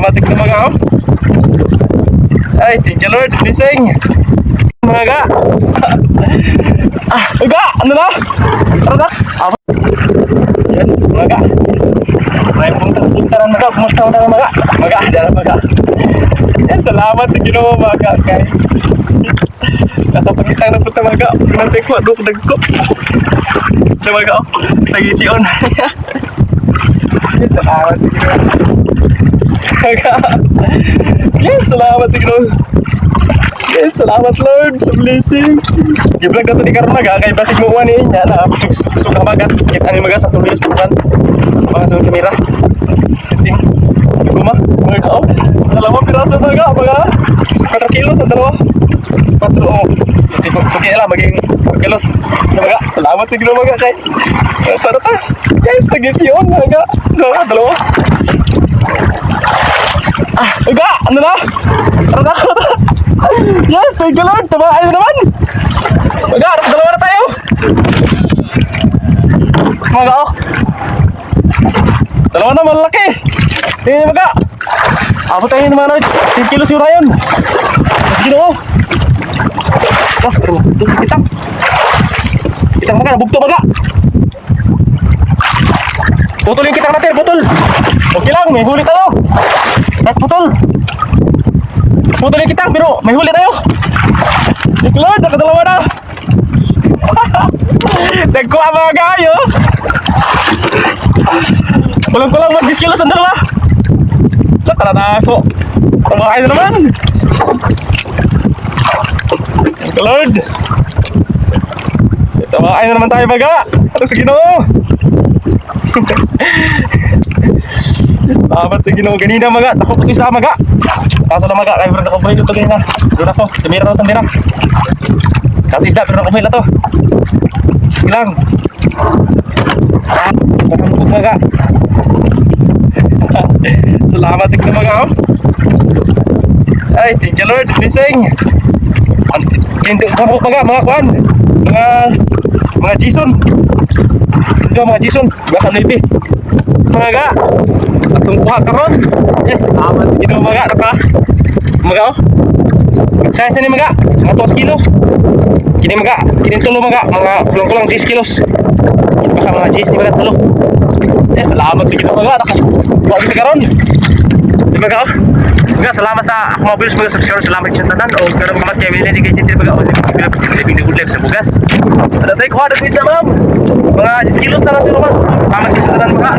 salamat sa mga oh. Ay, thank you Lord, blessing. Mga ga. Mga ano na? Ano na? Yan, mga ga. May punta-puntaran mga, kumusta mo na mga? Mga, dala mga. Yan, salamat sa Ginoo mga kay. Nakapagitang na punta mga. Pinantay ko, aduk dagko. Sa mga oh, sa gision. Yes, salamat sa Ginoo. Mga. Yes, salamat sa Ginoo. Yes, salamat Lord sa blessing. Gibrag na ito di karoon mga kay basig mo uwan niya na pusog na magat. Kita ni mga sa tuloy sa tukan. Mga sa kamera. Kiting. Guma. Mga kao. Dalawang piraso mga. Mga 4 kilos ang dalawa. 4 o. Hindi lang maging 4 kilos. Mga. Salamat sa Ginoo mga kay. Para ta. Yes, sa gisyon mga. Dalawa. Mga. Ano na? Ano na? Yes, thank you Lord. Tumahay na naman. Mga, dalawa na tayo. Mga, oh. Dalawa na, malaki. Tingnan mga. Abot tayo naman na 10 kilos yung rayon. Sige na, oh. Oh, kitang. Kitang mga, nabugto mga. Putol yung kitang natin, putol. Okay lang, may huli tayo. Kahit putol. Putol yung kitang, pero may huli tayo. Thank you Lord, nakadalawa na. Nagkuha mga gayo. Kulang-kulang 10 kilos ang dalawa. Tara na ako. Kumakain na naman. Thank you Lord. Kumakain na naman tayo mga. Ano sa Ginoo? Salamat sa Ginoo. Ganina mga, takot ko isa mga. Kaso lang mga, kaya ako pwede ito ganina. Doon ako, tumira ito, tumira. Dati isda, pero nakumil na ito. Ilang. Nakambog mga. Salamat sa Ginoo mga. Ay, thank you Lord, blessing. Mga kwan. Mga Jason. Mga Jason, mga kanibi. Mga ga. Atong kuha karon. Yes, salamat sa Ginoo mga. Naka. Mga oh. Size na ni mga. Mga 2 kilo. Kini mga. Kini tulo mga. Mga kulang-kulang 10 kilos. Baka mga 10 ni mga tulo. Yes, salamat sa Ginoo mga. Naka. Kuha kita karon. Di mga oh. Mga salamat sa mga viewers mga subscribers. Salamat sa tanan. O karon mga kay Willie di kay Jintil mga. O di ko sa bugas. Ada tayo kuha na pizza ma'am. Mga 10 kilos na lang sila ma'am. Salamat sa tanan mga.